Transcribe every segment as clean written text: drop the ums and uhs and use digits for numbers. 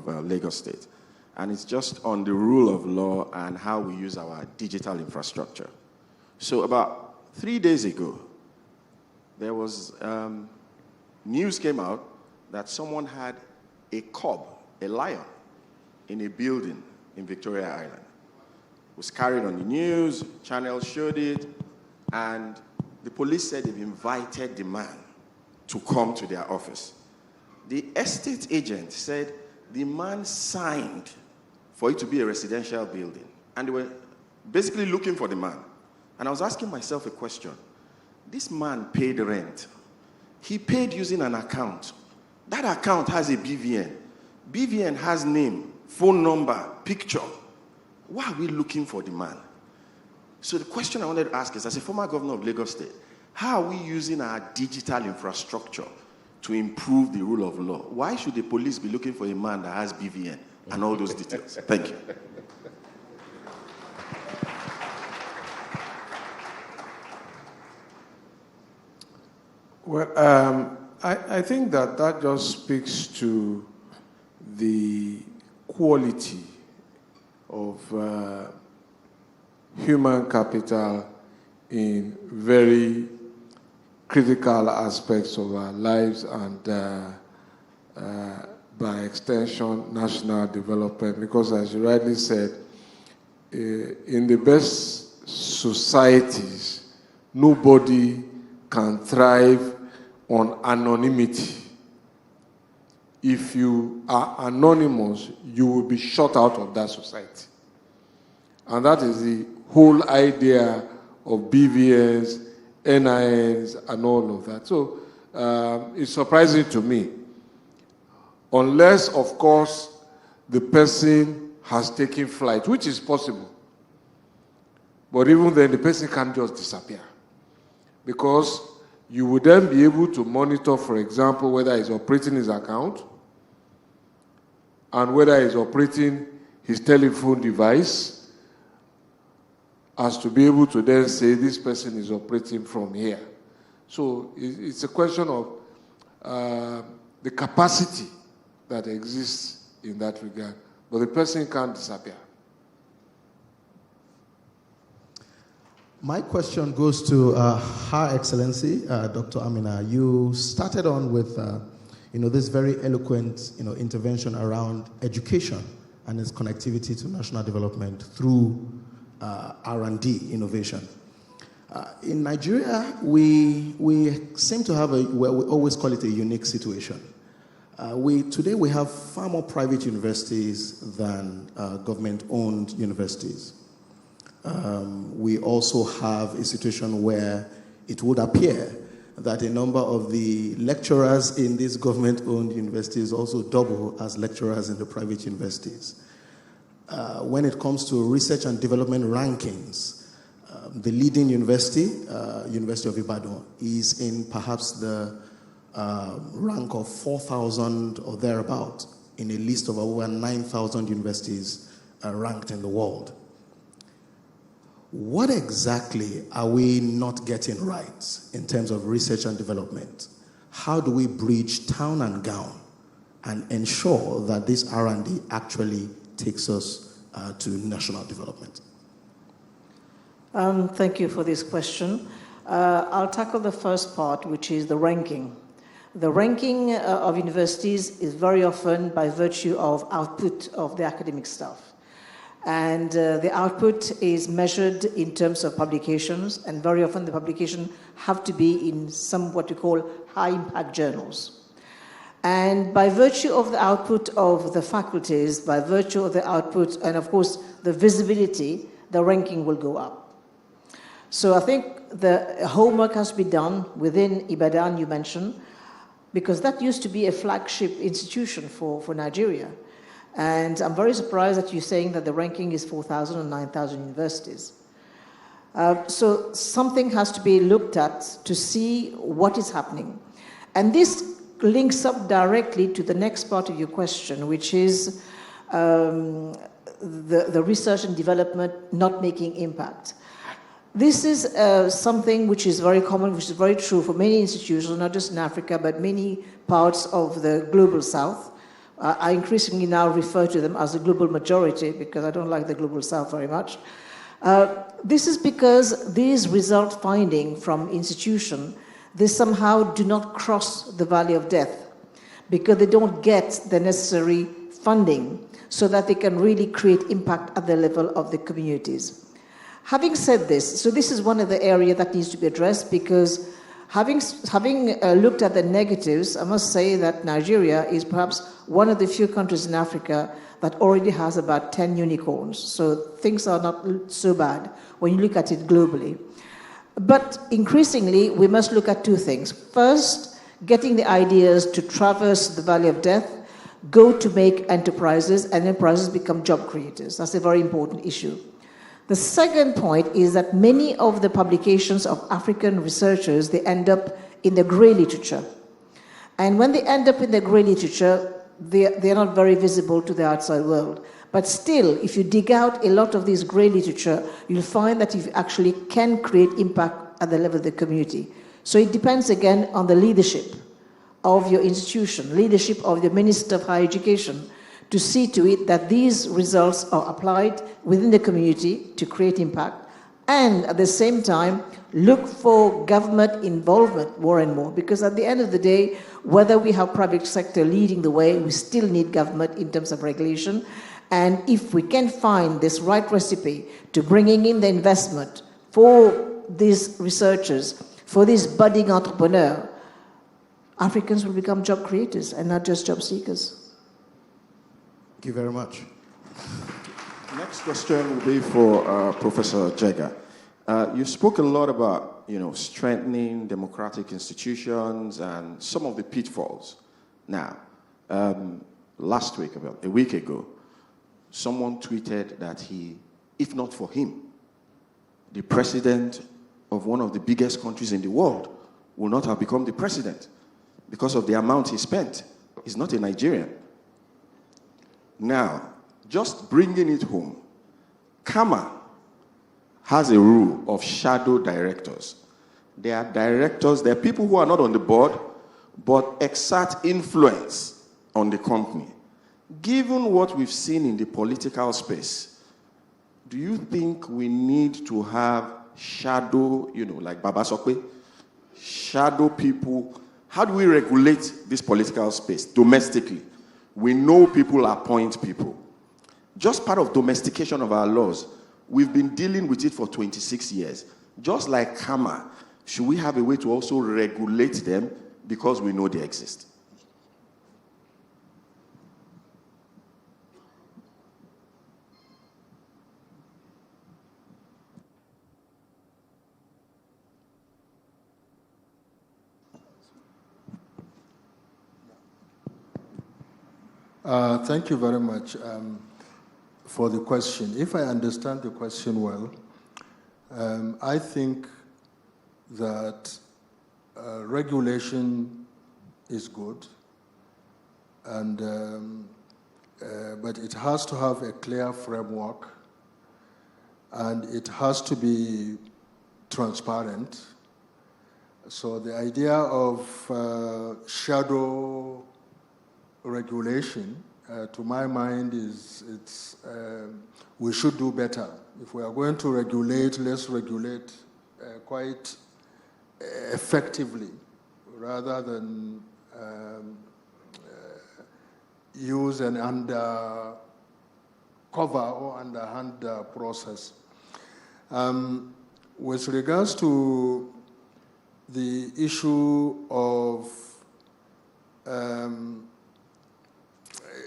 of Lagos State. And it's just on the rule of law and how we use our digital infrastructure. So about 3 days ago, there was news came out that someone had a cub, a lion, in a building in Victoria Island. It was carried on the news, channels showed it, and the police said they've invited the man to come to their office. The estate agent said the man signed for it to be a residential building, and they were basically looking for the man. And I was asking myself a question. This man paid rent. He paid using an account. That account has a BVN. BVN has name, phone number, picture. Why are we looking for the man? So the question I wanted to ask is, as a former governor of Lagos State, how are we using our digital infrastructure to improve the rule of law? Why should the police be looking for a man that has BVN and all those details? Thank you. Well, I think that just speaks to the quality of human capital in very critical aspects of our lives and by extension, national development. Because as you rightly said, in the best societies, nobody can thrive on anonymity. If you are anonymous, you will be shut out of that society. And that is the whole idea of BVNs, NINs, and all of that. So it's surprising to me. Unless, of course, the person has taken flight, which is possible. But even then, the person can't just disappear. Because you would then be able to monitor, for example, whether he's operating his account and whether he's operating his telephone device, as to be able to then say this person is operating from here. So it's a question of the capacity that exists in that regard. But the person can't disappear. My question goes to Her Excellency, Dr. Amina. You started on with this very eloquent intervention around education and its connectivity to national development through R&D innovation. In Nigeria, we seem to have we always call it a unique situation. Today we have far more private universities than government-owned universities. We also have a situation where it would appear that a number of the lecturers in these government-owned universities also double as lecturers in the private universities. When it comes to research and development rankings, the leading university, University of Ibadan, is in perhaps the rank of 4,000 or thereabout in a list of over 9,000 universities ranked in the world. What exactly are we not getting right in terms of research and development? How do we bridge town and gown and ensure that this R&D actually takes us to national development? Thank you for this question. I'll tackle the first part, which is the ranking. The ranking of universities is very often by virtue of output of the academic staff. And the output is measured in terms of publications, and very often the publication have to be in some what we call high-impact journals. And by virtue of the output of the faculties, by virtue of the output, and of course the visibility, the ranking will go up. So I think the homework has to be done within Ibadan, you mentioned, because that used to be a flagship institution for Nigeria. And I'm very surprised that you're saying that the ranking is 4,000 or 9,000 universities. So something has to be looked at to see what is happening. And this links up directly to the next part of your question, which is the research and development not making impact. This is something which is very common, which is very true for many institutions, not just in Africa, but many parts of the global south, I increasingly now refer to them as the global majority because I don't like the global south very much. This is because these result finding from institution, they somehow do not cross the valley of death because they don't get the necessary funding so that they can really create impact at the level of the communities. Having said this, so this is one of the areas that needs to be addressed because having looked at the negatives, I must say that Nigeria is perhaps one of the few countries in Africa that already has about 10 unicorns. So things are not so bad when you look at it globally. But increasingly, we must look at two things. First, getting the ideas to traverse the valley of death, go to make enterprises, and enterprises become job creators. That's a very important issue. The second point is that many of the publications of African researchers, they end up in the grey literature. And when they end up in the grey literature, they're not very visible to the outside world. But still, if you dig out a lot of this grey literature, you'll find that you actually can create impact at the level of the community. So it depends again on the leadership of your institution, leadership of the Minister of Higher Education, to see to it that these results are applied within the community to create impact, and at the same time, look for government involvement more and more, because at the end of the day, whether we have private sector leading the way, we still need government in terms of regulation, and if we can find this right recipe to bringing in the investment for these researchers, for these budding entrepreneurs, Africans will become job creators and not just job seekers. Thank you very much. Next question will be for Professor Jega. You spoke a lot about, strengthening democratic institutions and some of the pitfalls. Now, last week, about a week ago, someone tweeted that if not for him, the president of one of the biggest countries in the world will not have become the president because of the amount he spent. He's not a Nigerian. Now, just bringing it home, Kama has a rule of shadow directors. They are directors, they are people who are not on the board, but exert influence on the company. Given what we've seen in the political space, do you think we need to have shadow, like Baba Sokwe, shadow people? How do we regulate this political space domestically? We know people appoint people. Just part of domestication of our laws. We've been dealing with it for 26 years. Just like Kama, should we have a way to also regulate them because we know they exist? Thank you very much for the question. If I understand the question well, I think that regulation is good, and but it has to have a clear framework, and it has to be transparent. So the idea of shadow regulation, to my mind, is we should do better. If we are going to regulate, let's regulate quite effectively, rather than use an undercover or underhand process. With regards to the issue of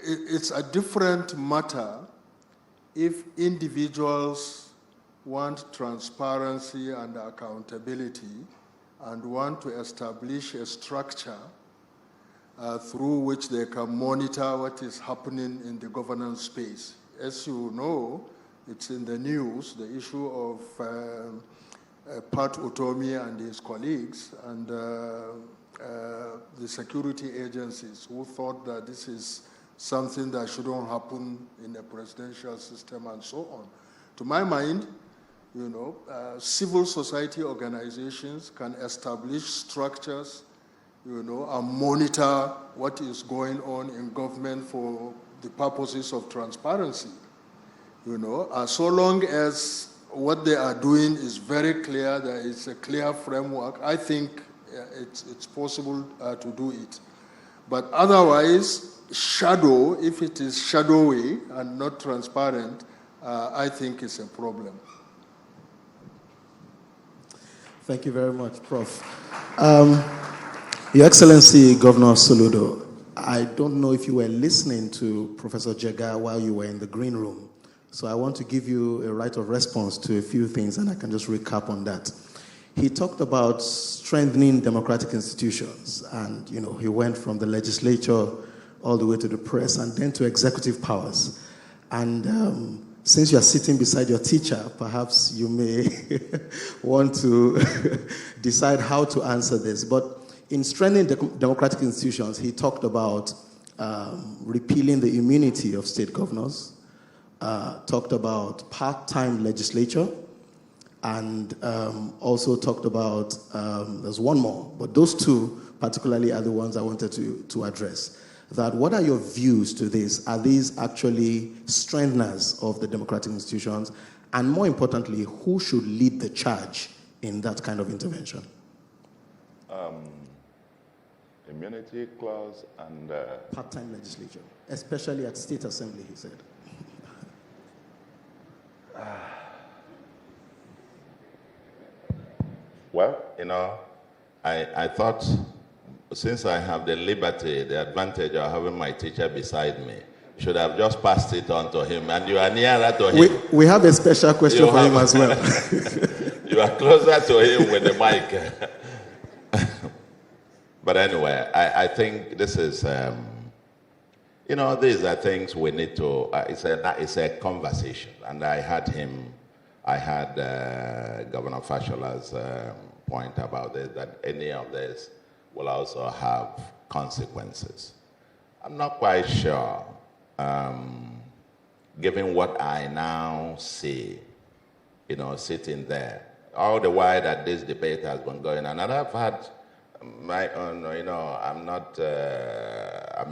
it's a different matter if individuals want transparency and accountability and want to establish a structure through which they can monitor what is happening in the governance space. As you know, it's in the news, the issue of Pat Utomi and his colleagues and the security agencies who thought that this is something that shouldn't happen in a presidential system and so on. To my mind, civil society organizations can establish structures and monitor what is going on in government for the purposes of transparency. So long as what they are doing is very clear, there is a clear framework, I think it's possible to do it. But otherwise, if it is shadowy and not transparent, I think it's a problem. Thank you very much, Prof. Your Excellency, Governor Soludo, I don't know if you were listening to Professor Jega while you were in the green room. So I want to give you a right of response to a few things, and I can just recap on that. He talked about strengthening democratic institutions, and he went from the legislature all the way to the press and then to executive powers. And since you are sitting beside your teacher, perhaps you may want to decide how to answer this. But in strengthening democratic institutions, he talked about repealing the immunity of state governors, talked about part-time legislature, and also talked about, there's one more, but those two particularly are the ones I wanted to address. That what are your views to this? Are these actually strengtheners of the democratic institutions? And more importantly, who should lead the charge in that kind of intervention? Immunity clause and... part-time legislature, especially at state assembly, he said. Well, I thought, since I have the liberty, the advantage of having my teacher beside me, should have just passed it on to him, and you are nearer to him. We have a special question for him as well. You are closer to him with the mic. But anyway, I think this is, these are things we need to, it's a conversation. And I had Governor Fashola's point about this, that any of this will also have consequences. I'm not quite sure, given what I now see, sitting there, all the while that this debate has been going on. And I've had my own, I'm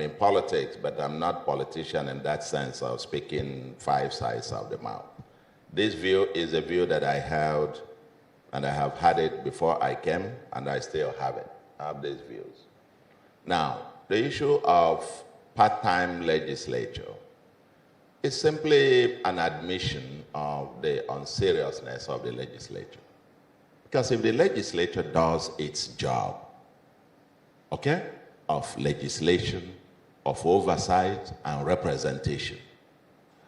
in politics, but I'm not politician in that sense of speaking five sides of the mouth. This view is a view that I held, and I have had it before I came, and I still have it. I have these views. Now, the issue of part-time legislature is simply an admission of the unseriousness of the legislature. Because if the legislature does its job, of legislation, of oversight and representation,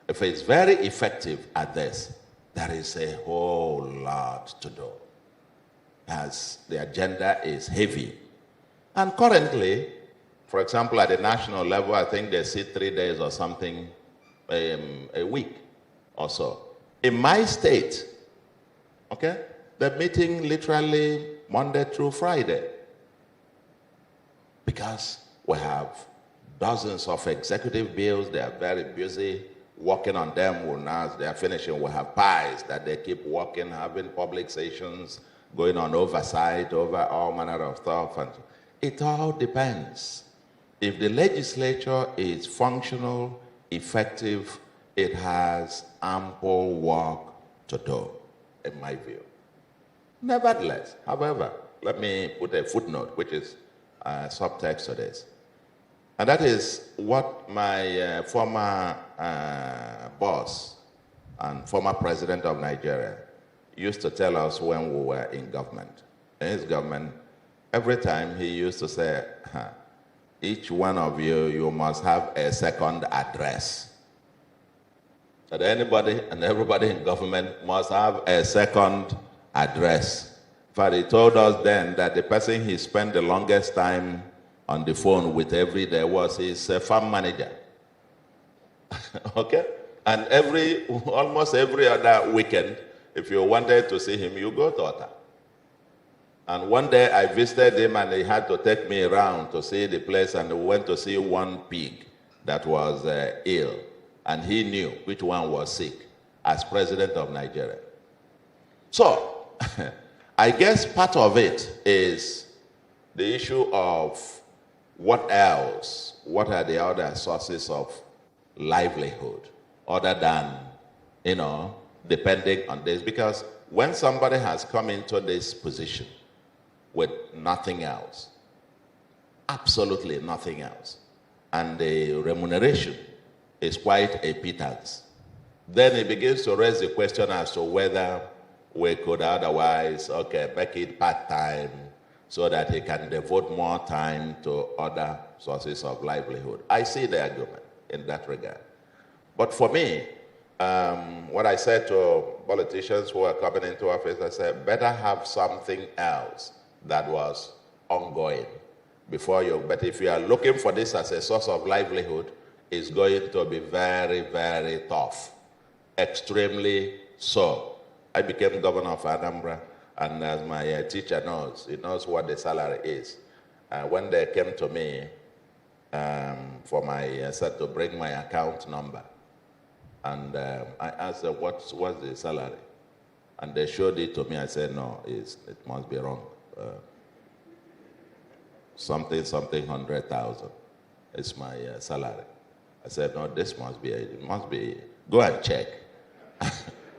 if it's very effective at this, there is a whole lot to do, as the agenda is heavy. And currently, for example, at the national level, I think they sit 3 days or something a week or so. In my state, they're meeting literally Monday through Friday, because we have dozens of executive bills. They are very busy working on them. Now they are finishing, we have pies that they keep working, having public sessions, going on oversight over all manner of stuff. And it all depends. If the legislature is functional, effective, it has ample work to do, in my view. Nevertheless, however, let me put a footnote, which is subtext to this. And that is what my former boss and former president of Nigeria used to tell us when we were in government. In his government, every time he used to say, each one of you, you must have a second address. That anybody and everybody in government must have a second address. In fact, he told us then that the person he spent the longest time on the phone with every day was his farm manager. And almost every other weekend, if you wanted to see him, you go to Ota. And one day I visited him and he had to take me around to see the place, and we went to see one pig that was ill. And he knew which one was sick as president of Nigeria. So, I guess part of it is the issue of what else, what are the other sources of livelihood other than, depending on this? Because when somebody has come into this position with nothing else, absolutely nothing else, and the remuneration is quite a pittance, then it begins to raise the question as to whether we could otherwise, make it part-time so that he can devote more time to other sources of livelihood. I see the argument in that regard. But for me, what I said to politicians who are coming into office, I said, better have something else that was ongoing before you. But if you are looking for this as a source of livelihood, it's going to be very, very tough. Extremely so. I became governor of Anambra, and as my teacher knows, he knows what the salary is. When they came to me for my said to bring my account number, and I asked them, what's the salary? And they showed it to me. I said, no, it must be wrong. Something 100,000 is my salary. I said, no, this must be, go and check.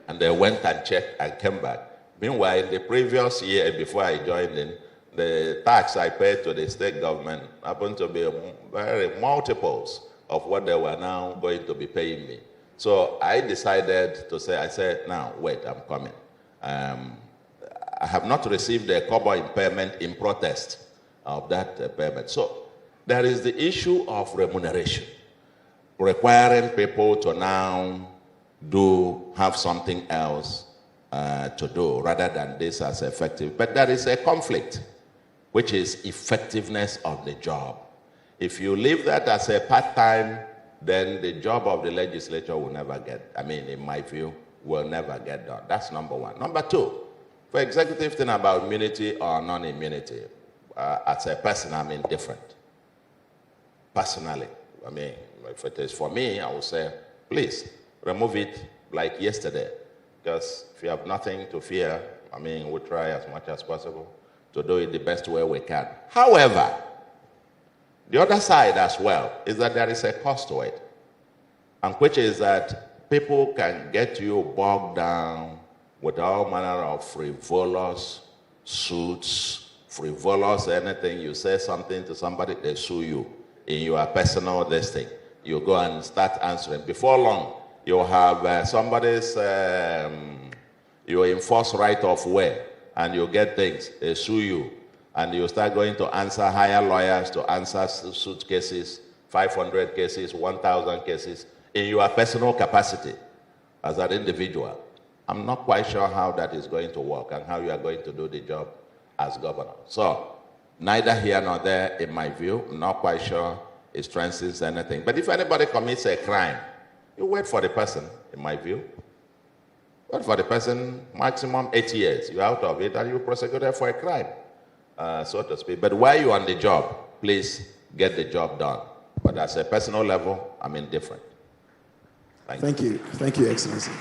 And they went and checked and came back. Meanwhile, in the previous year, before I joined in, the tax I paid to the state government happened to be very multiples of what they were now going to be paying me. So I decided to say, now, wait, I'm coming. I have not received a kobo impairment in protest of that payment. So there is the issue of remuneration, requiring people to now have something else to do rather than this as effective. But there is a conflict, which is effectiveness of the job. If you leave that as a part-time, then the job of the legislature will never in my view, will never get done. That's number one. Number two, for executive thing about immunity or non-immunity, as a person, I'm indifferent. Personally, if it is for me, I would say, please, remove it like yesterday. Because if you have nothing to fear, we'll try as much as possible to do it the best way we can. However, the other side as well is that there is a cost to it, and which is that people can get you bogged down with all manner of frivolous suits, frivolous anything. You say something to somebody, they sue you in your personal this thing. You go and start answering. Before long, you have somebody's, you enforce right of way, and you get things, they sue you. And you start going to hire lawyers to answer suit cases, 500 cases, 1,000 cases, in your personal capacity as an individual. I'm not quite sure how that is going to work and how you are going to do the job as governor. So, neither here nor there, in my view. I'm not quite sure it strengthens anything. But if anybody commits a crime, you wait for the person, in my view. Wait for the person, maximum 8 years. You're out of it, and you're prosecuted for a crime. So to speak. But while you're on the job, please get the job done. But as a personal level, I'm indifferent. Thank you. Thank you, Excellency.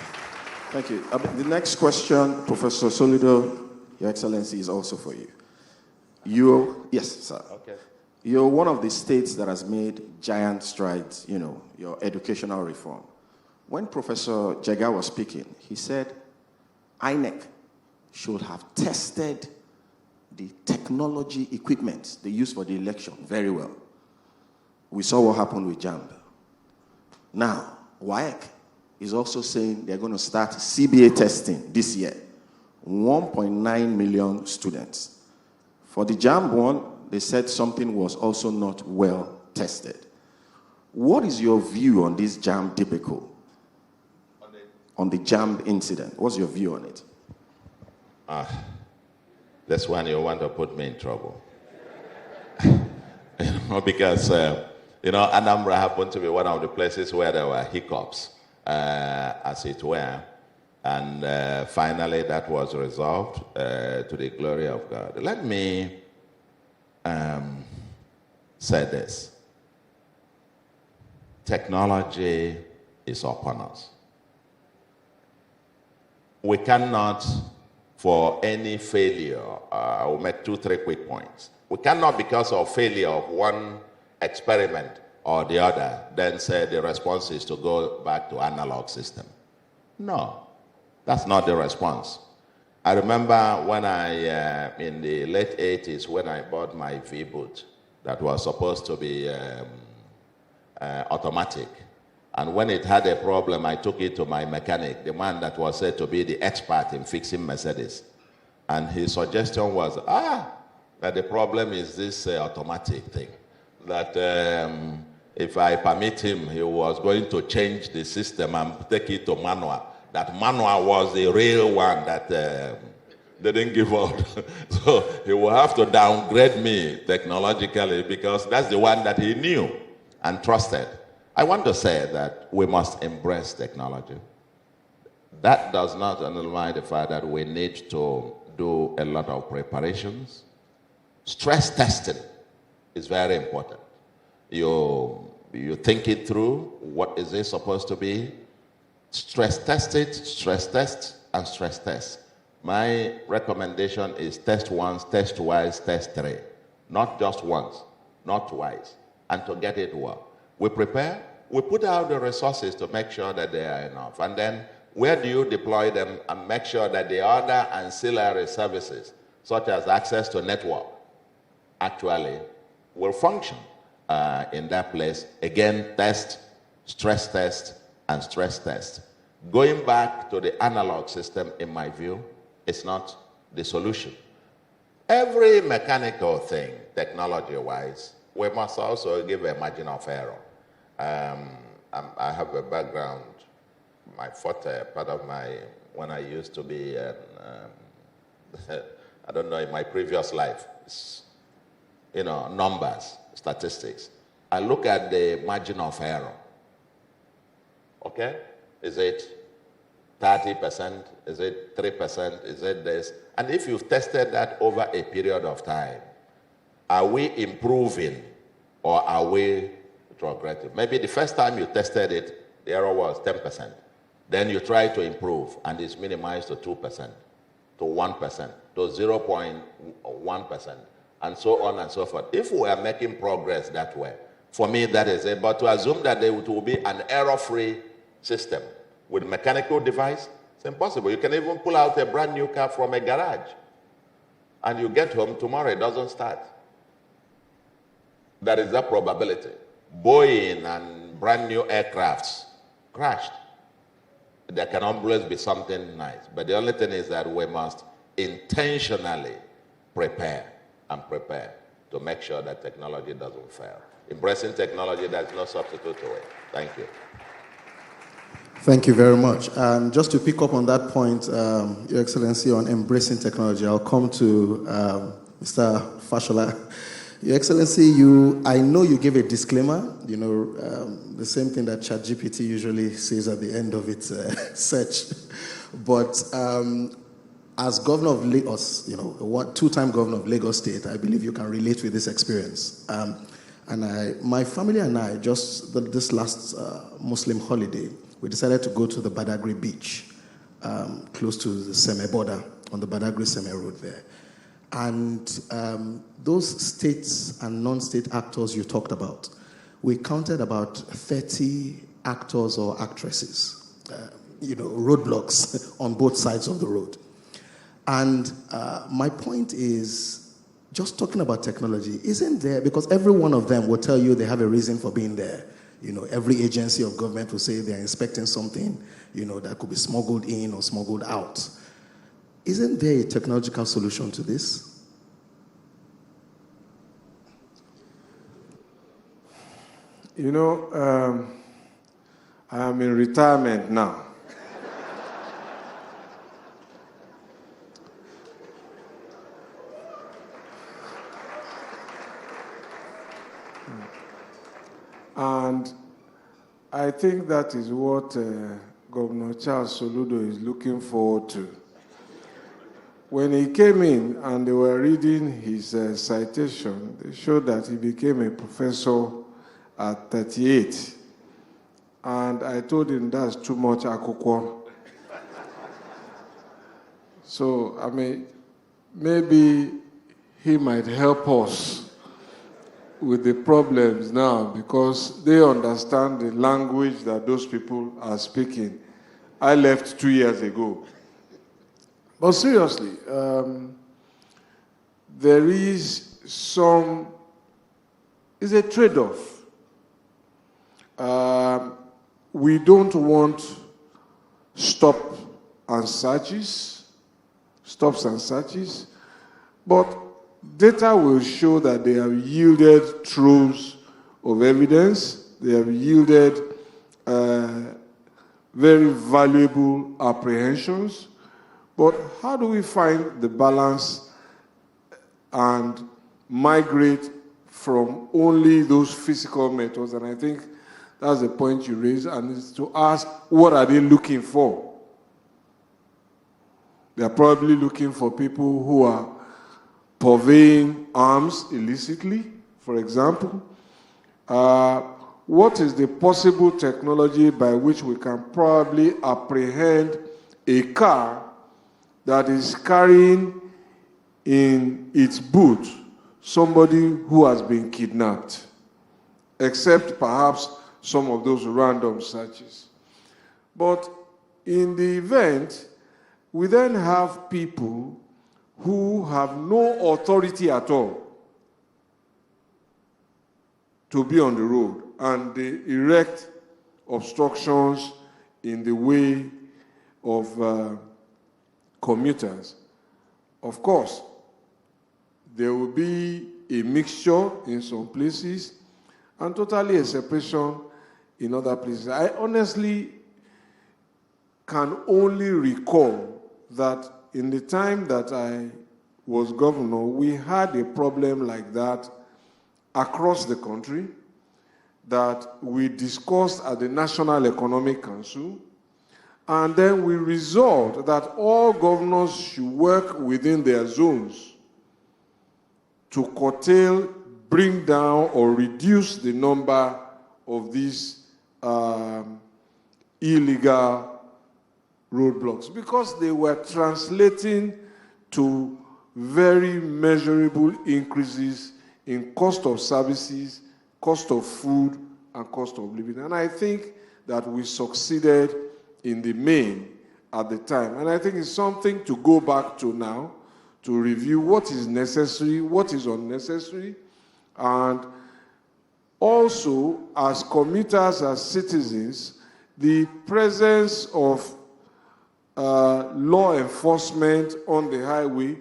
Thank you. The next question, Professor Soludo, Your Excellency, is also for you. Yes, sir. Okay. You're one of the states that has made giant strides, your educational reform. When Professor Jega was speaking, he said INEC should have tested the technology equipment they use for the election very well. We saw what happened with JAMB. Now, WAEC is also saying they're going to start CBA testing this year. 1.9 million students. For the JAMB one, they said something was also not well tested. What is your view on this JAMB debacle? On the JAMB incident? What's your view on it? That's when you want to put me in trouble. Because, Anambra happened to be one of the places where there were hiccups, as it were. And finally, that was resolved to the glory of God. Let me say this. Technology is upon us. We cannot, for any failure, I will make 2-3 quick points. We cannot, because of failure of one experiment or the other, then say the response is to go back to analog system. No, that's not the response. I remember when in the late 80s, when I bought my V-boot that was supposed to be automatic. And when it had a problem, I took it to my mechanic, the man that was said to be the expert in fixing Mercedes. And his suggestion was, that the problem is this automatic thing. That if I permit him, he was going to change the system and take it to manual. That manual was the real one that they didn't give out. So he will have to downgrade me technologically because that's the one that he knew and trusted. I want to say that we must embrace technology. That does not undermine the fact that we need to do a lot of preparations. Stress testing is very important. You think it through. What is it supposed to be? Stress test it, stress test, and stress test. My recommendation is test once, test twice, test three. Not just once, not twice, and to get it well. We prepare, we put out the resources to make sure that they are enough. And then where do you deploy them and make sure that the other ancillary services, such as access to network, actually will function in that place? Again, test, and stress test. Going back to the analog system, in my view, is not the solution. Every mechanical thing, technology-wise, we must also give a margin of error. I have a background, my forte, part of my, when I used to be, I don't know, in my previous life, numbers, statistics. I look at the margin of error. Okay? Is it 30%? Is it 3%? Is it this? And if you've tested that over a period of time, are we improving or are we retrogressive? Maybe the first time you tested it, the error was 10%. Then you try to improve and it's minimized to 2%, to 1%, to 0.1%, and so on and so forth. If we are making progress that way, for me that is it. But to assume that there will be an error-free system with mechanical device, it's impossible. You can even pull out a brand new car from a garage and you get home tomorrow, it doesn't start. There is that probability. Boeing and brand new aircrafts crashed. There can always be something nice. But the only thing is that we must intentionally prepare to make sure that technology doesn't fail. Embracing technology, there's no substitute to it. Thank you. Thank you very much. And just to pick up on that point, Your Excellency, on embracing technology, I'll come to Mr. Fashola. Your Excellency, I know you gave a disclaimer, the same thing that ChatGPT usually says at the end of its search. But as governor of Lagos, two-time governor of Lagos State, I believe you can relate with this experience. And my family and I, just this last Muslim holiday, we decided to go to the Badagry beach, close to the Seme border, on the Badagry-Seme road there. And those states and non-state actors you talked about, we counted about 30 actors or actresses, roadblocks on both sides of the road. And my point is, just talking about technology, isn't there, because every one of them will tell you they have a reason for being there. Every agency of government will say they're inspecting something, that could be smuggled in or smuggled out. Isn't there a technological solution to this? I am in retirement now. And I think that is what Governor Charles Soludo is looking forward to. When he came in and they were reading his citation, they showed that he became a professor at 38. And I told him that's too much akukwo. So, maybe he might help us with the problems now, because they understand the language that those people are speaking. I left 2 years ago. But seriously, there is it's a trade-off. We don't want stops and searches, but data will show that they have yielded troves of evidence. They have yielded very valuable apprehensions. But how do we find the balance and migrate from only those physical methods? And I think that's the point you raised, and it's to ask, what are they looking for? They're probably looking for people who are purveying arms illicitly, for example. What is the possible technology by which we can probably apprehend a car that is carrying in its boot somebody who has been kidnapped, except perhaps some of those random searches? But in the event, we then have people who have no authority at all to be on the road, and they erect obstructions in the way of commuters. Of course, there will be a mixture in some places and totally a separation in other places. I honestly can only recall that in the time that I was governor, we had a problem like that across the country that we discussed at the National Economic Council, and then we resolved that all governors should work within their zones to curtail, bring down, or reduce the number of these illegal roadblocks, because they were translating to very measurable increases in cost of services, cost of food, and cost of living. And I think that we succeeded in the main at the time. And I think it's something to go back to now, to review what is necessary, what is unnecessary, and also, as commuters, as citizens, the presence of law enforcement on the highway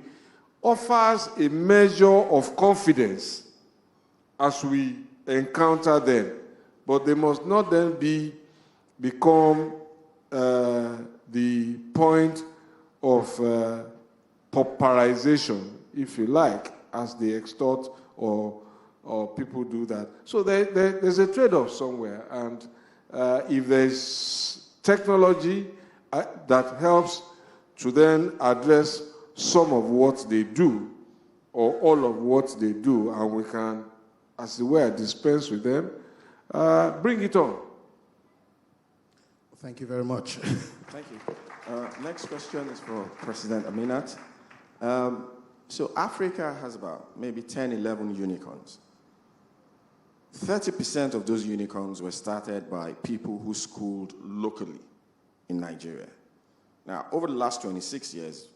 offers a measure of confidence as we encounter them. But they must not then become the point of pauperization, if you like, as they extort or people do that. So there's a trade-off somewhere, and if there's technology that helps to then address some of what they do, or all of what they do, and we can, as it were, dispense with them, bring it on. Thank you very much. Thank you. Next question is for President Aminat. So Africa has about maybe 10, 11 unicorns. 30% of those unicorns were started by people who schooled locally in Nigeria. Now, over the last 26 years,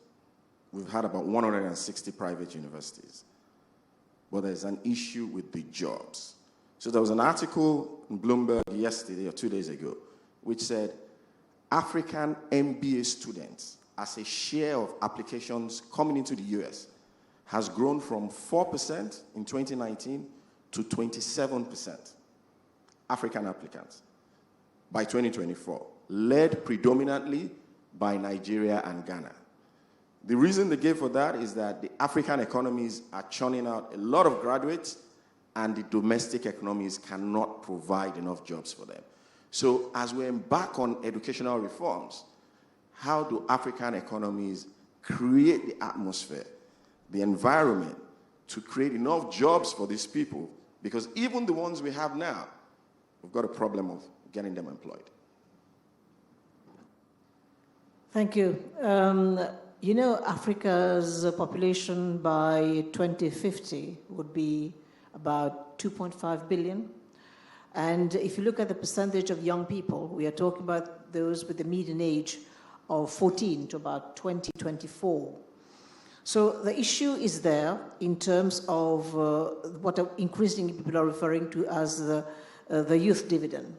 we've had about 160 private universities. But there's an issue with the jobs. So there was an article in Bloomberg yesterday or 2 days ago, which said African MBA students, as a share of applications coming into the US, has grown from 4% in 2019 to 27% African applicants by 2024, led predominantly by Nigeria and Ghana. The reason they gave for that is that the African economies are churning out a lot of graduates, and the domestic economies cannot provide enough jobs for them. So as we embark on educational reforms, how do African economies create the atmosphere, the environment, to create enough jobs for these people? Because even the ones we have now, we've got a problem of getting them employed. Thank you. You know, Africa's population by 2050 would be about 2.5 billion. And if you look at the percentage of young people, we are talking about those with the median age of 14 to about 20, 24. So the issue is there in terms of what increasingly people are referring to as the youth dividend.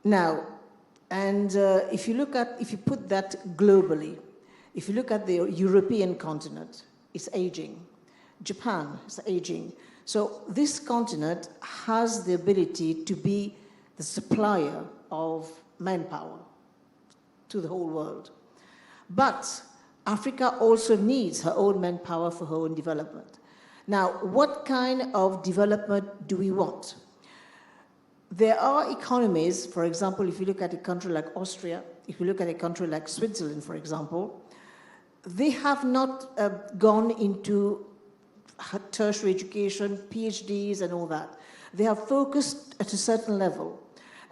Now, and if you put that globally, if you look at the European continent, it's aging. Japan is aging. So this continent has the ability to be the supplier of manpower to the whole world. But Africa also needs her own manpower for her own development. Now, what kind of development do we want? There are economies, for example, if you look at a country like Austria, if you look at a country like Switzerland, for example, they have not gone into tertiary education, PhDs and all that. They have focused at a certain level.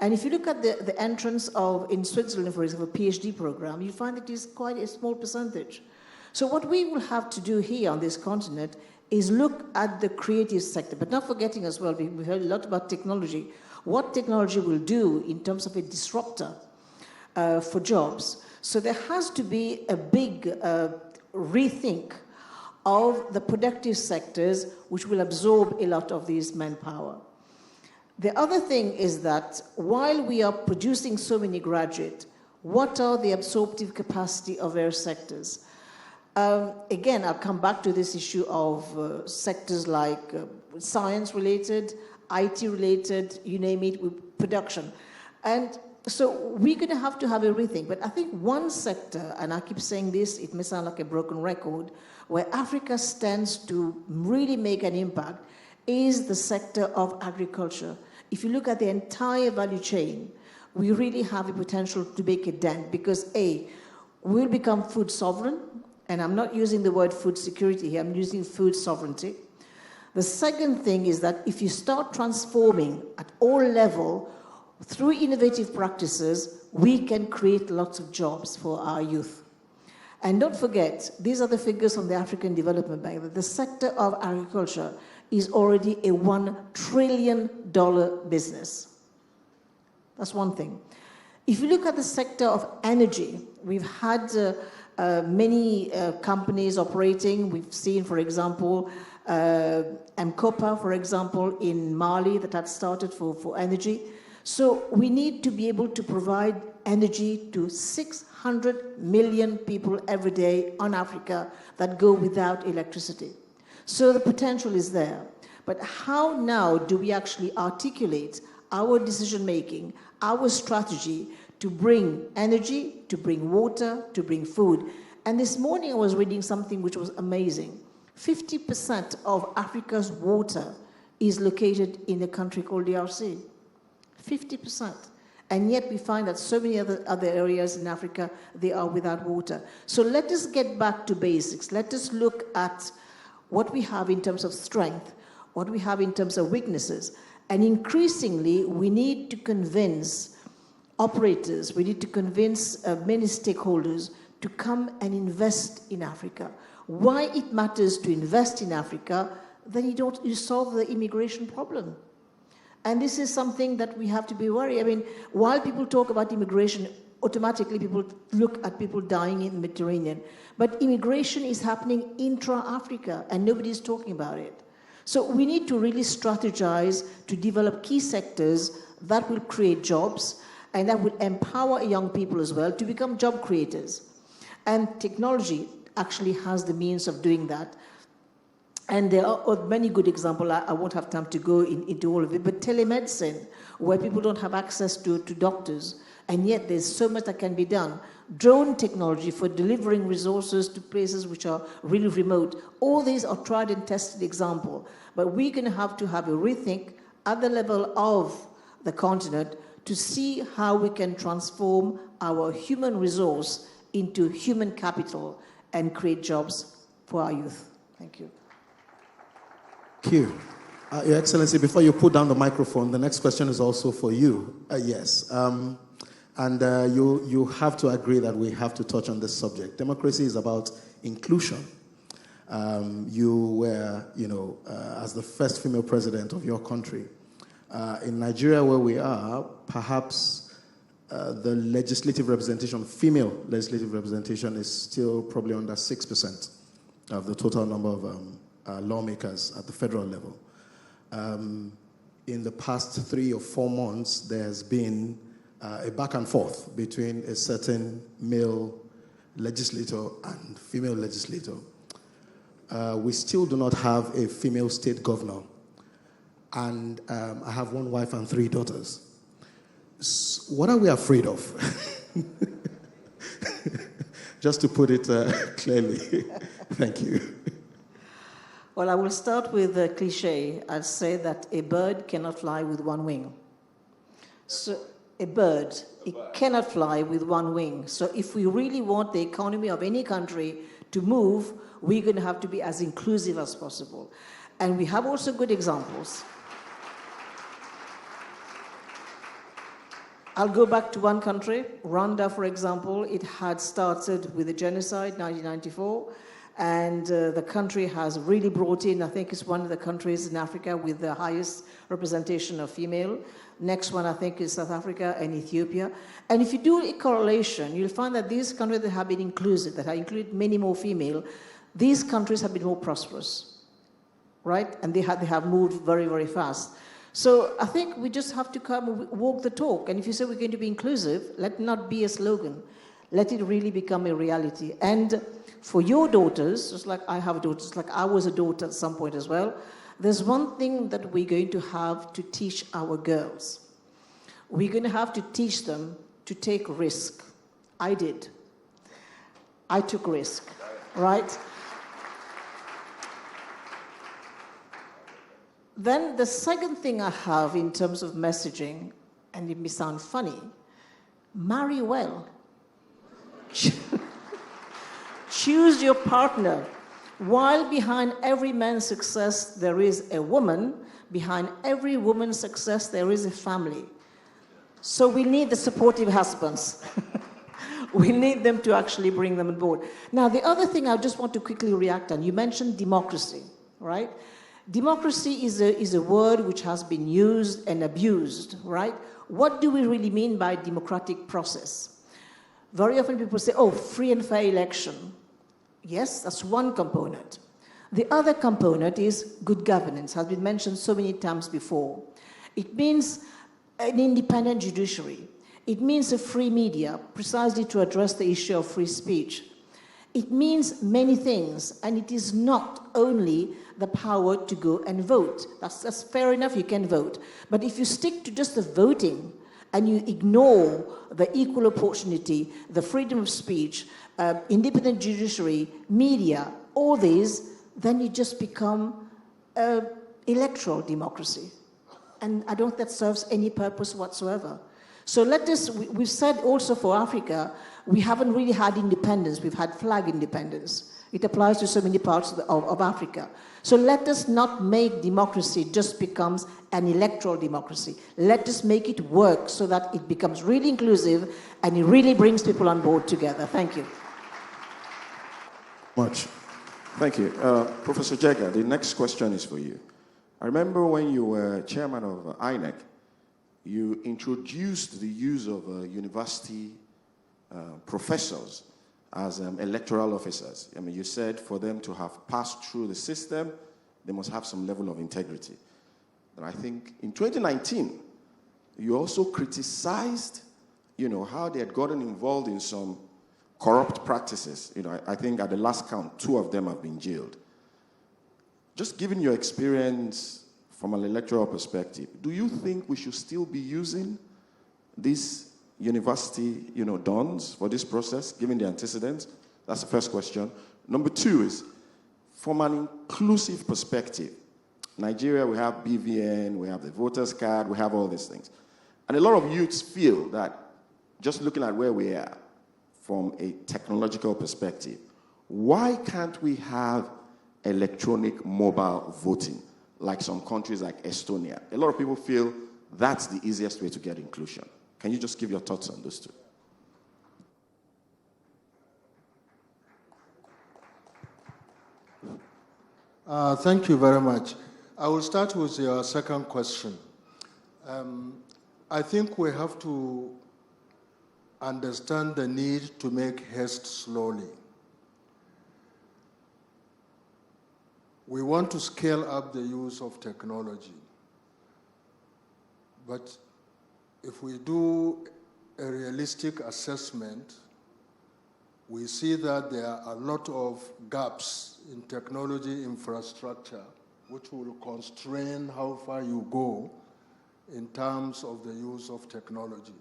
And if you look at the entrance in Switzerland, for example, a PhD program, you find it is quite a small percentage. So what we will have to do here on this continent is look at the creative sector, but not forgetting as well, we heard a lot about technology, what technology will do in terms of a disruptor for jobs. So there has to be a big rethink of the productive sectors which will absorb a lot of this manpower. The other thing is that while we are producing so many graduates, what are the absorptive capacity of various sectors? Again, I'll come back to this issue of sectors like science-related, IT-related, you name it, production. And so we're going to have everything. But I think one sector, and I keep saying this, it may sound like a broken record, where Africa stands to really make an impact is the sector of agriculture. If you look at the entire value chain, we really have a potential to make a dent because A, we'll become food sovereign, and I'm not using the word food security here, I'm using food sovereignty. The second thing is that if you start transforming at all levels through innovative practices, we can create lots of jobs for our youth. And don't forget, these are the figures from the African Development Bank, that the sector of agriculture is already a $1 trillion business. That's one thing. If you look at the sector of energy, we've had many companies operating. We've seen, for example, Mkopa, for example, in Mali that had started for energy. So we need to be able to provide energy to 600 million people every day on Africa that go without electricity. So the potential is there. But how now do we actually articulate our decision-making, our strategy to bring energy, to bring water, to bring food? And this morning I was reading something which was amazing. 50% of Africa's water is located in a country called DRC. 50%. And yet we find that so many other areas in Africa, they are without water. So let us get back to basics. Let us look at what we have in terms of strength, what we have in terms of weaknesses. And increasingly, we need to convince operators, we need to convince many stakeholders to come and invest in Africa. Why it matters to invest in Africa, then you solve the immigration problem. And this is something that we have to be worried. I mean, while people talk about immigration, automatically people look at people dying in the Mediterranean. But immigration is happening intra-Africa, and nobody's talking about it. So we need to really strategize to develop key sectors that will create jobs and that will empower young people as well to become job creators. And technology actually has the means of doing that. And there are many good examples. I won't have time to go into all of it, but telemedicine, where people don't have access to doctors, and yet there's so much that can be done. Drone technology for delivering resources to places which are really remote. All these are tried and tested examples, but we're going to have a rethink at the level of the continent to see how we can transform our human resource into human capital and create jobs for our youth. Thank you. Thank you. Your Excellency, before you put down the microphone, the next question is also for you. Yes. And you have to agree that we have to touch on this subject. Democracy is about inclusion. You were, as the first female president of your country. In Nigeria, where we are, perhaps the legislative representation, female legislative representation, is still probably under 6% of the total number of lawmakers at the federal level. In the past 3 or 4 months, there's been a back and forth between a certain male legislator and female legislator. We still do not have a female state governor. And I have 1 wife and 3 daughters. So what are we afraid of? Just to put it clearly. Thank you. Well, I will start with a cliche. I'll say that a bird cannot fly with 1 wing. So a bird, it cannot fly with 1 wing. So if we really want the economy of any country to move, we're going to have to be as inclusive as possible. And we have also good examples. I'll go back to 1 country, Rwanda, for example. It had started with a genocide, 1994, and the country has really brought in, I think it's one of the countries in Africa with the highest representation of female. Next one, I think, is South Africa and Ethiopia. And if you do a correlation, you'll find that these countries that have been inclusive, that have included many more female, these countries have been more prosperous, right? And they have moved very, very fast. So I think we just have to come walk the talk. And if you say we're going to be inclusive, let it not be a slogan. Let it really become a reality. And for your daughters, just like I have daughters, like I was a daughter at some point as well, there's one thing that we're going to have to teach our girls. We're going to have to teach them to take risk. I did. I took risk, right? Then the second thing I have in terms of messaging, and it may sound funny, marry well. Choose your partner. While behind every man's success there is a woman, behind every woman's success there is a family. So we need the supportive husbands. We need them to actually bring them on board. Now, the other thing I just want to quickly react on, you mentioned democracy, right? Democracy is a word which has been used and abused, right? What do we really mean by democratic process? Very often people say, oh, free and fair election. Yes, that's one component. The other component is good governance, has been mentioned so many times before. It means an independent judiciary. It means a free media, precisely to address the issue of free speech. It means many things, and it is not only the power to go and vote. That's fair enough, you can vote. But if you stick to just the voting and you ignore the equal opportunity, the freedom of speech, independent judiciary, media, all these, then you just become electoral democracy. And I don't think that serves any purpose whatsoever. So we've said also for Africa, we haven't really had independence, we've had flag independence. It applies to so many parts of Africa. So let us not make democracy just becomes an electoral democracy. Let us make it work so that it becomes really inclusive and it really brings people on board together. Thank you. Much. Thank you. Professor Jega, the next question is for you. I remember when you were chairman of INEC, you introduced the use of university professors as electoral officers. I mean, you said for them to have passed through the system, they must have some level of integrity. And I think in 2019, you also criticized, how they had gotten involved in some corrupt practices. I think at the last count, 2 of them have been jailed. Just given your experience from an electoral perspective, do you think we should still be using these university, dons for this process, given the antecedents? That's the first question. Number 2 is, from an inclusive perspective, Nigeria, we have BVN, we have the voters card, we have all these things. And a lot of youths feel that just looking at where we are from a technological perspective, why can't we have electronic mobile voting like some countries like Estonia? A lot of people feel that's the easiest way to get inclusion. Can you just give your thoughts on those two? Thank you very much. I will start with your second question. I think we have to understand the need to make haste slowly. We want to scale up the use of technology. But if we do a realistic assessment, we see that there are a lot of gaps in technology infrastructure which will constrain how far you go in terms of the use of technology.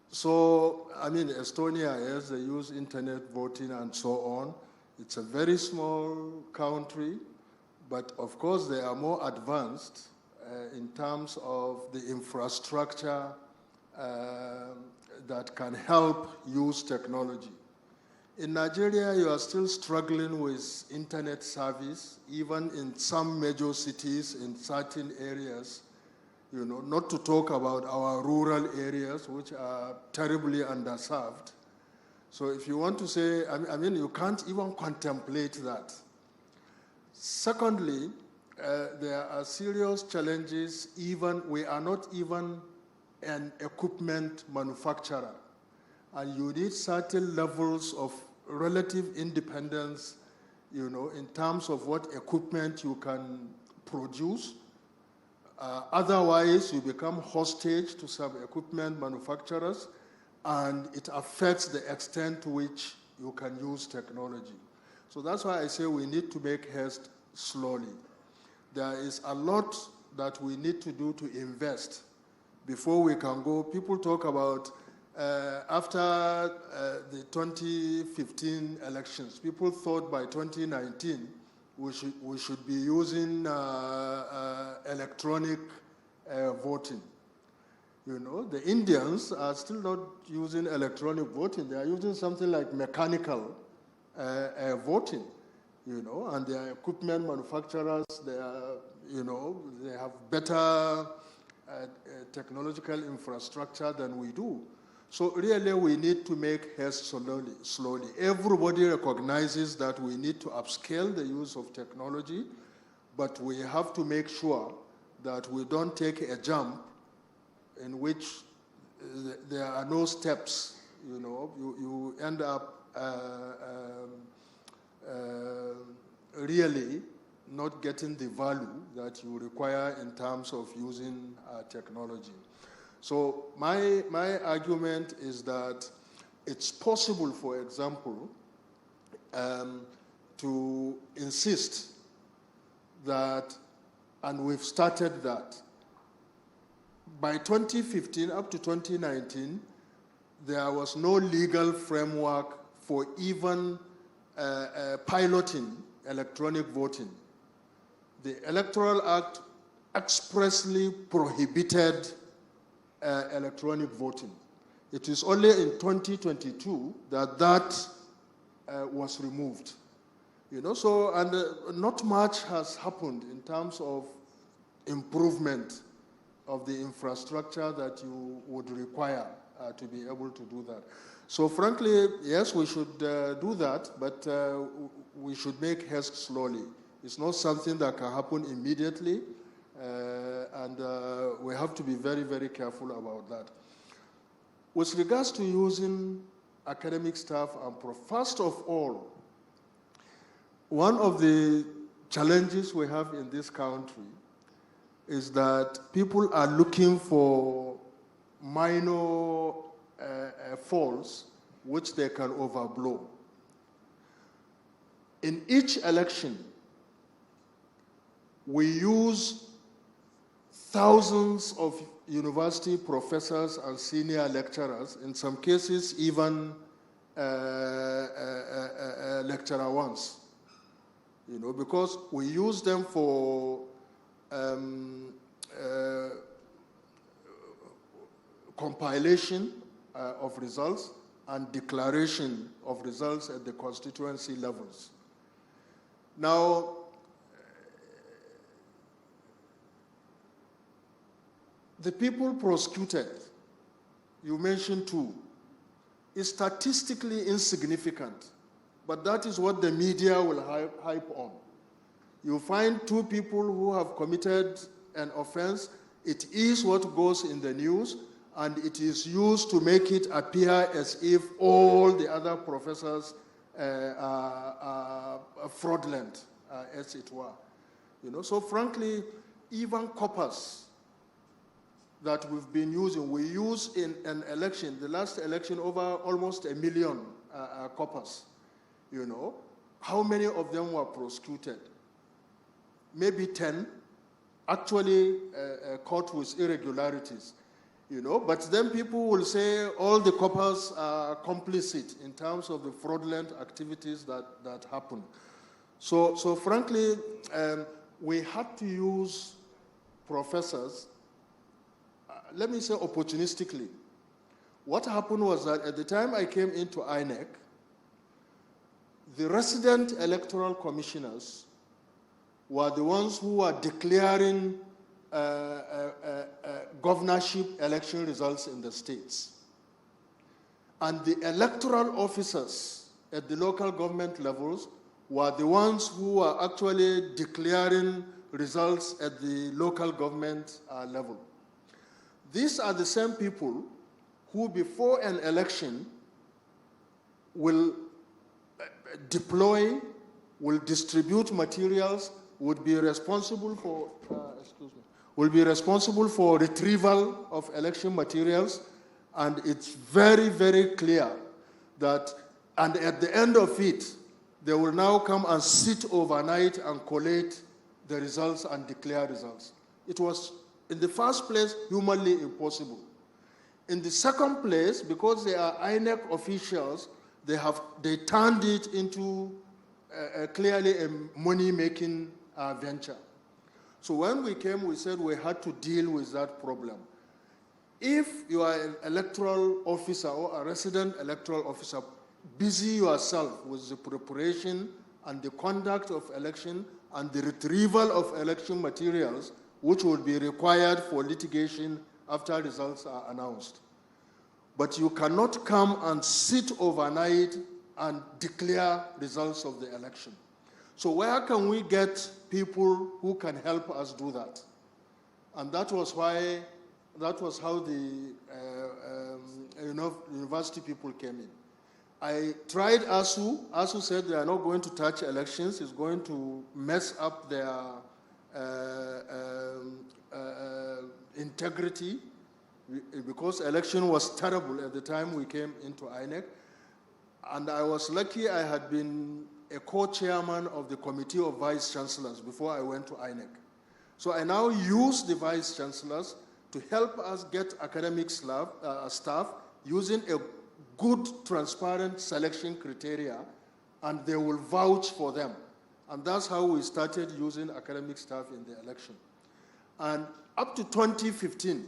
So, I mean, Estonia, yes, they use internet voting and so on. It's a very small country, but of course they are more advanced in terms of the infrastructure that can help use technology. In Nigeria, you are still struggling with internet service, even in some major cities, in certain areas, you know, not to talk about our rural areas, which are terribly underserved. So if you want to say, I mean, you can't even contemplate that. Secondly, there are serious challenges. We are not even an equipment manufacturer. And you need certain levels of relative independence, you know, in terms of what equipment you can produce. Otherwise, you become hostage to some equipment manufacturers, and it affects the extent to which you can use technology. So that's why I say we need to make haste slowly. There is a lot that we need to do to invest before we can go. People talk about after the 2015 elections, people thought by 2019 we should be using electronic voting. You know, the Indians are still not using electronic voting. They are using something like mechanical voting, you know, and their equipment manufacturers, they are, you know, they have better technological infrastructure than we do. So really we need to make haste slowly. Everybody recognizes that we need to upscale the use of technology, but we have to make sure that we don't take a jump in which there are no steps. You know, you end up really not getting the value that you require in terms of using technology. So my argument is that it's possible, for example, to insist that, and we've started that, by 2015 up to 2019, there was no legal framework for even piloting electronic voting. The Electoral Act expressly prohibited electronic voting. It is only in 2022 that was removed. You know, so, and not much has happened in terms of improvement of the infrastructure that you would require to be able to do that. So frankly, yes, we should do that, but we should make haste slowly. It's not something that can happen immediately, and we have to be very, very careful about that. With regards to using academic staff and first of all, one of the challenges we have in this country is that people are looking for minor faults which they can overblow. In each election, we use thousands of university professors and senior lecturers, in some cases even lecturer ones, you know, because we use them for compilation of results and declaration of results at the constituency levels. Now, the people prosecuted you mentioned two, is statistically insignificant, but that is what the media will hype on. You find two people who have committed an offense, it is what goes in the news, and it is used to make it appear as if all the other professors are fraudulent, as it were. So frankly, even corpus that we've been using, we use in an election, the last election, over almost 1 million corpus. How many of them were prosecuted? Maybe 10, actually caught with irregularities. But then people will say all the corpus are complicit in terms of the fraudulent activities that happen. So frankly, we had to use professors, let me say opportunistically. What happened was that at the time I came into INEC, the resident electoral commissioners were the ones who were declaring governorship election results in the states. And the electoral officers at the local government levels were the ones who were actually declaring results at the local government level. These are the same people who, before an election, will deploy, will distribute materials, would be responsible for, will be responsible for retrieval of election materials, and it's very, very clear that, and at the end of it, they will now come and sit overnight and collate the results and declare results. It was, in the first place, humanly impossible. In the second place, because they are INEC officials, they turned it into clearly a money-making venture. So when we came, we said we had to deal with that problem. If you are an electoral officer or a resident electoral officer, busy yourself with the preparation and the conduct of election and the retrieval of election materials, which will be required for litigation after results are announced. But you cannot come and sit overnight and declare results of the election. So where can we get people who can help us do that? And that was how the university people came in. I tried ASU. ASU said they are not going to touch elections. It's going to mess up their integrity, because election was terrible at the time we came into INEC. And I was lucky I had been a co-chairman of the Committee of Vice Chancellors before I went to INEC. So I now use the Vice Chancellors to help us get academic staff using a good, transparent selection criteria, and they will vouch for them. And that's how we started using academic staff in the election. And up to 2015,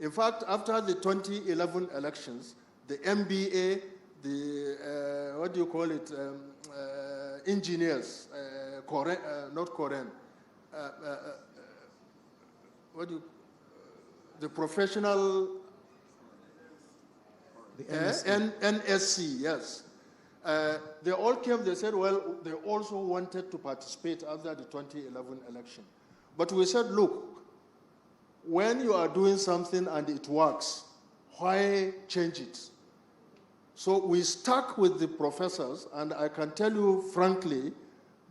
in fact, after the 2011 elections, the MBA, the, what do you call it, engineers, not Korean, the professional, the NSC. NSC, yes. They all came, they said, well, they also wanted to participate after the 2011 election. But we said, look, when you are doing something and it works, why change it? So we stuck with the professors, and I can tell you frankly,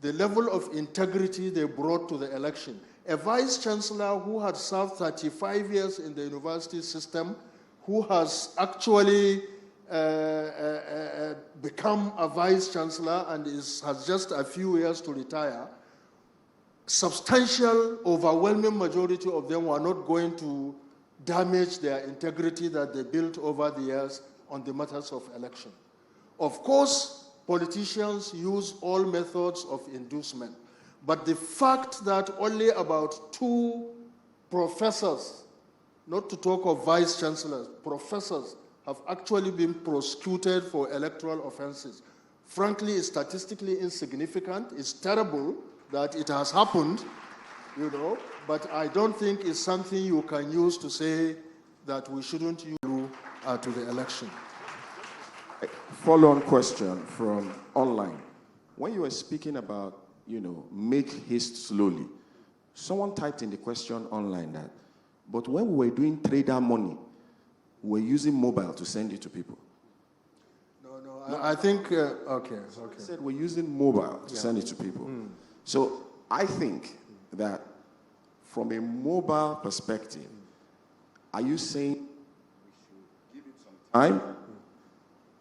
the level of integrity they brought to the election. A vice chancellor who had served 35 years in the university system, who has actually become a vice chancellor and has just a few years to retire, substantial, overwhelming majority of them were not going to damage their integrity that they built over the years on the matters of election. Of course, politicians use all methods of inducement, but the fact that only about 2 professors, not to talk of vice chancellors, professors have actually been prosecuted for electoral offenses, frankly, is statistically insignificant. It's terrible that it has happened, but I don't think it's something you can use to say that we shouldn't use to the election. Follow-on question from online. When you were speaking about, make haste slowly, someone typed in the question online that, but when we were doing trader money, we were using mobile to send it to people. No, I think, okay. I said we're using mobile to send it to people. So I think that from a mobile perspective, are you saying we should give it some time?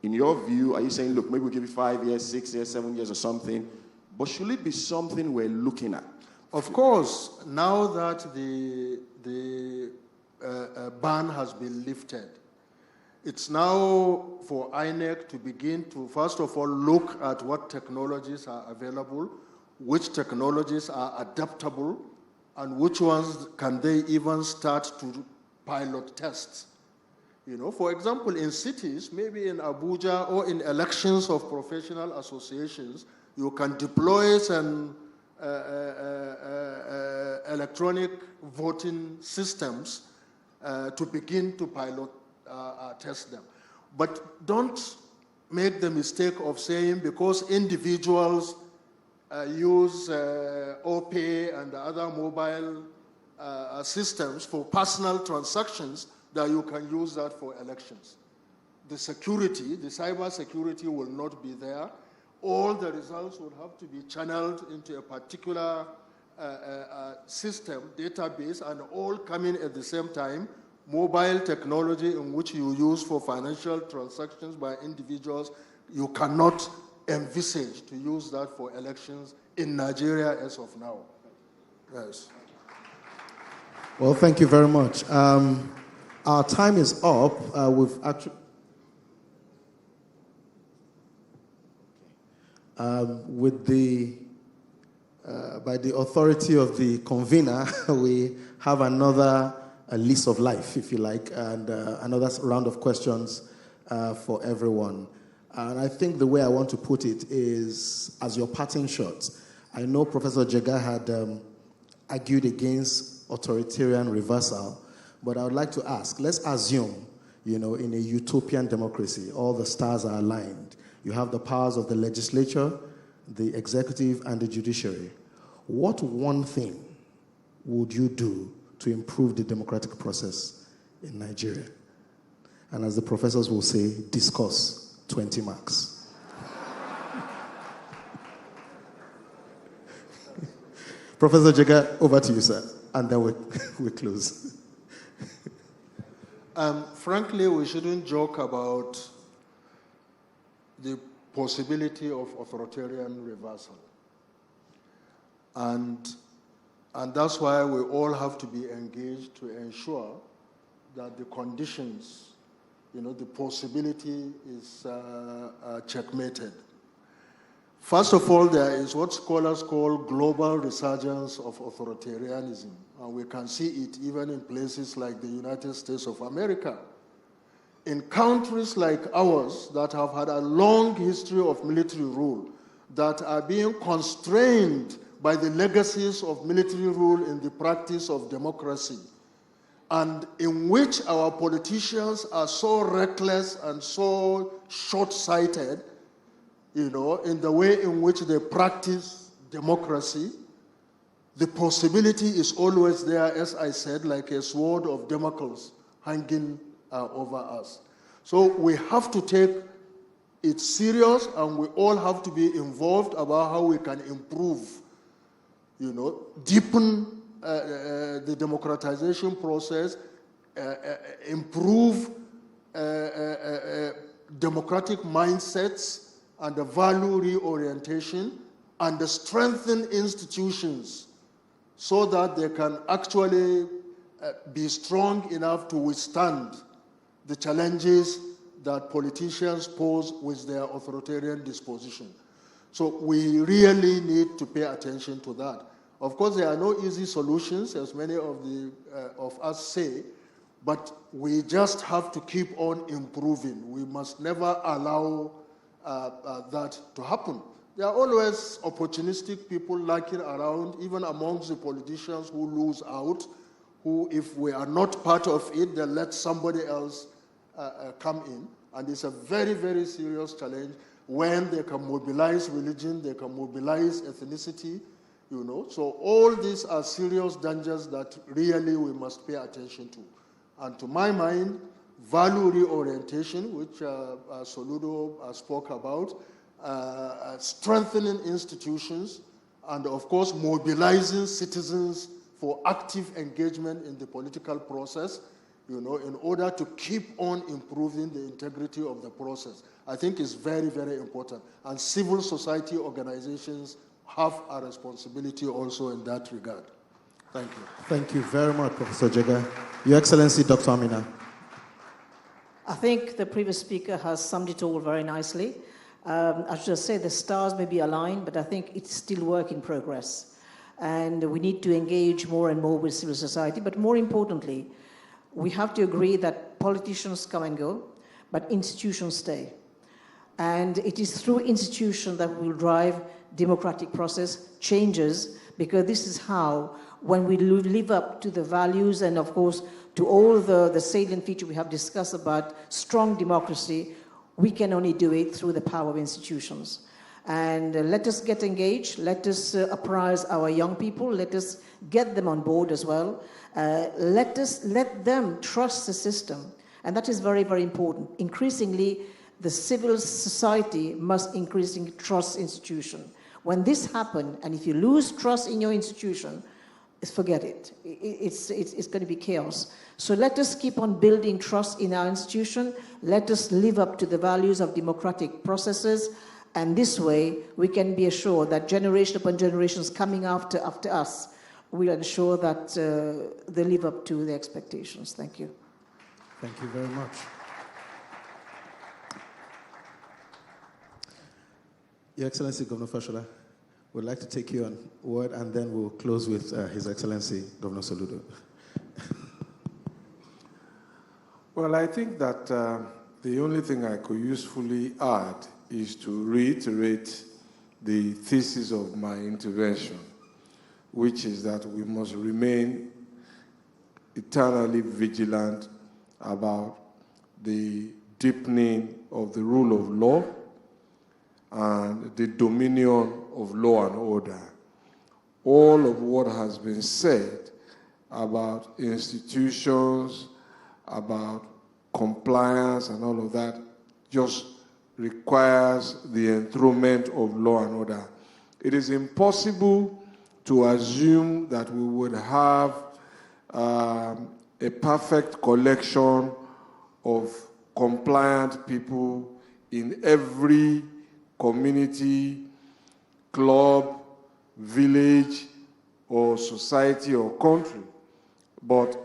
In your view, are you saying, look, maybe we'll give it 5 years, 6 years, 7 years or something? But should it be something we're looking at? Of course, now that the ban has been lifted, it's now for INEC to begin to, first of all, look at what technologies are available, which technologies are adaptable, and which ones can they even start to pilot tests. For example, in cities, maybe in Abuja or in elections of professional associations, you can deploy some electronic voting systems to begin to pilot test them. But don't make the mistake of saying because individuals use OPay and other mobile systems for personal transactions that you can use that for elections. The security, the cyber security will not be there. All the results will have to be channeled into a particular system, database, and all coming at the same time. Mobile technology in which you use for financial transactions by individuals, you cannot envisage to use that for elections in Nigeria as of now. Yes. Well, thank you very much. Our time is up. We've actually... by the authority of the convener, we have another lease of life, if you like, and another round of questions for everyone. And I think the way I want to put it is, as your parting shot, I know Professor Jega had argued against authoritarian reversal, but I would like to ask, let's assume, in a utopian democracy, all the stars are aligned. You have the powers of the legislature, the executive, and the judiciary. What one thing would you do to improve the democratic process in Nigeria? And as the professors will say, discuss 20 marks. Professor Jega, over to you, sir. And then we close. Frankly, we shouldn't joke about the possibility of authoritarian reversal. And that's why we all have to be engaged to ensure that the conditions, the possibility is checkmated. First of all, there is what scholars call global resurgence of authoritarianism. And we can see it even in places like the United States of America. In countries like ours that have had a long history of military rule, that are being constrained by the legacies of military rule in the practice of democracy, and in which our politicians are so reckless and so short-sighted, in the way in which they practice democracy, the possibility is always there, as I said, like a sword of Damocles hanging over us. So we have to take it serious, and we all have to be involved about how we can improve, deepen the democratization process, improve democratic mindsets and the value reorientation, and the strengthen institutions so that they can actually be strong enough to withstand the challenges that politicians pose with their authoritarian disposition. So we really need to pay attention to that. Of course, there are no easy solutions, as many of us say, but we just have to keep on improving. We must never allow that to happen. There are always opportunistic people lurking around, even amongst the politicians who lose out, who, if we are not part of it, they let somebody else come in, and it's a very, very serious challenge when they can mobilize religion, they can mobilize ethnicity, you know. So all these are serious dangers that really we must pay attention to. And to my mind, value reorientation, which Soludo spoke about, strengthening institutions, and of course mobilizing citizens for active engagement in the political process, you know, in order to keep on improving the integrity of the process, I think is very, very important. And civil society organizations have a responsibility also in that regard. Thank you. Thank you very much, Professor Jega. Your Excellency, Dr. Amina. I think the previous speaker has summed it all very nicely. I should say the stars may be aligned, but I think it's still work in progress. And we need to engage more and more with civil society. But more importantly, we have to agree that politicians come and go, but institutions stay. And it is through institutions that we will drive democratic process changes, because this is how, when we live up to the values and, of course, to all the salient features we have discussed about strong democracy, we can only do it through the power of institutions. And let us get engaged, let us apprise our young people, let us get them on board as well. Let them trust the system. And that is very, very important. Increasingly, the civil society must increasingly trust institutions. When this happens, and if you lose trust in your institution, forget it. It's going to be chaos. So let us keep on building trust in our institution. Let us live up to the values of democratic processes. And this way, we can be assured that generation upon generations coming after us will ensure that they live up to the expectations. Thank you. Thank you very much. Your Excellency, Governor Fashola, we'd like to take you on word, and then we'll close with His Excellency, Governor Soludo. Well, I think that the only thing I could usefully add is to reiterate the thesis of my intervention, which is that we must remain eternally vigilant about the deepening of the rule of law and the dominion of law and order. All of what has been said about institutions, about compliance and all of that just requires the enthronement of law and order. It is impossible to assume that we would have a perfect collection of compliant people in every community, club, village, or society or country. But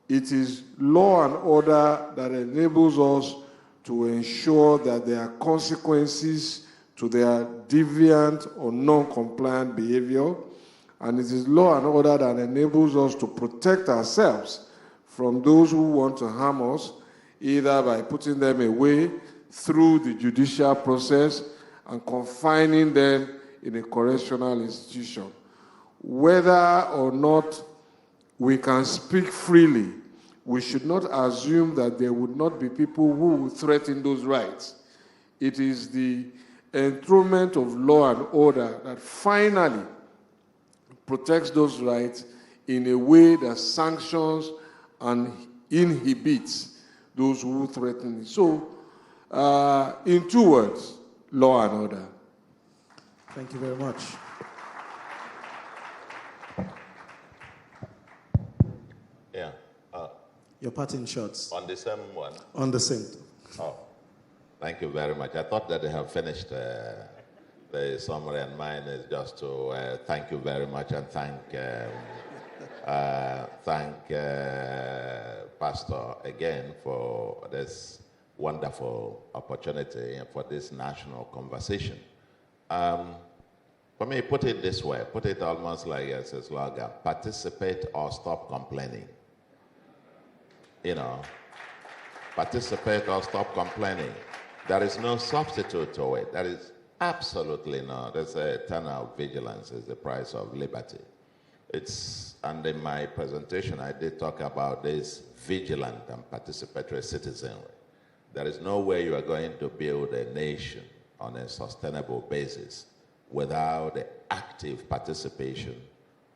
it is law and order that enables us to ensure that there are consequences to their deviant or non-compliant behavior. And it is law and order that enables us to protect ourselves from those who want to harm us, either by putting them away through the judicial process and confining them in a correctional institution. Whether or not we can speak freely, we should not assume that there would not be people who would threaten those rights. It is the enthronement of law and order that finally protects those rights in a way that sanctions and inhibits those who threaten it. So, in 2 words, law and order. Thank you very much. Yeah. Your parting shots. On the same one? On the same. Oh, thank you very much. I thought that they have finished the summary, and mine is just to thank you very much and thank Pastor again for this wonderful opportunity and for this national conversation. For me, put it this way, put it almost like as a slogan: participate or stop complaining. You know, participate or stop complaining. There is no substitute to it. There is absolutely no. There's eternal vigilance is the price of liberty. And in my presentation, I did talk about this vigilant and participatory citizenry. There is no way you are going to build a nation on a sustainable basis without the active participation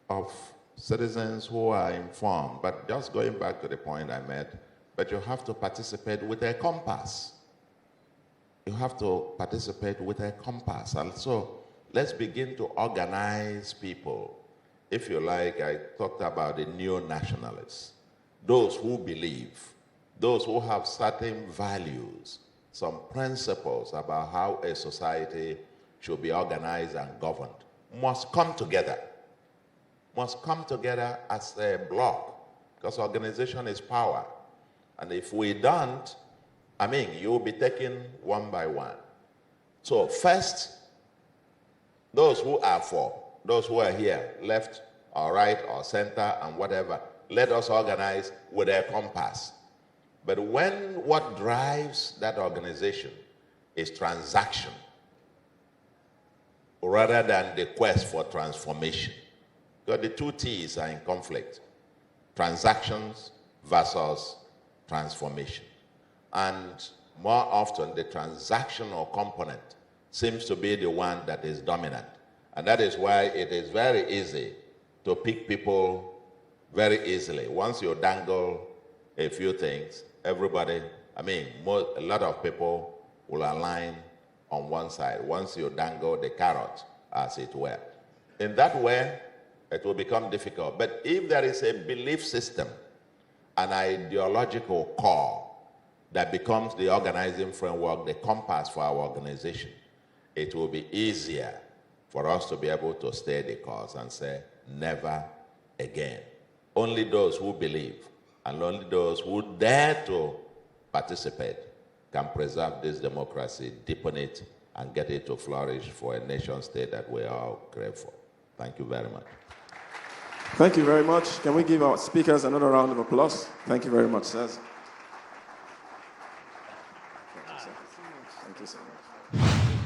of citizens who are informed. But just going back to the point I made, but you have to participate with a compass. You have to participate with a compass. And so let's begin to organize people. If you like, I talked about the neo-nationalists, those who believe, those who have certain values, some principles about how a society should be organized and governed, must come together as a block, because organization is power. And if we don't, you'll be taken one by one. So first, those who are for, those who are here, left or right or center and whatever, let us organize with a compass. But when what drives that organization is transaction rather than the quest for transformation, because the two T's are in conflict, transactions versus transformation. And more often, the transactional component seems to be the one that is dominant. And that is why it is very easy to pick people very easily. Once you dangle a few things, everybody, a lot of people will align on one side once you dangle the carrot, as it were. In that way, it will become difficult. But if there is a belief system, an ideological core that becomes the organizing framework, the compass for our organization, it will be easier for us to be able to stay the course and say, never again. Only those who believe and only those who dare to participate can preserve this democracy, deepen it, and get it to flourish for a nation state that we all crave for. Thank you very much. Thank you very much. Can we give our speakers another round of applause? Thank you very much, sirs. Thank you so much.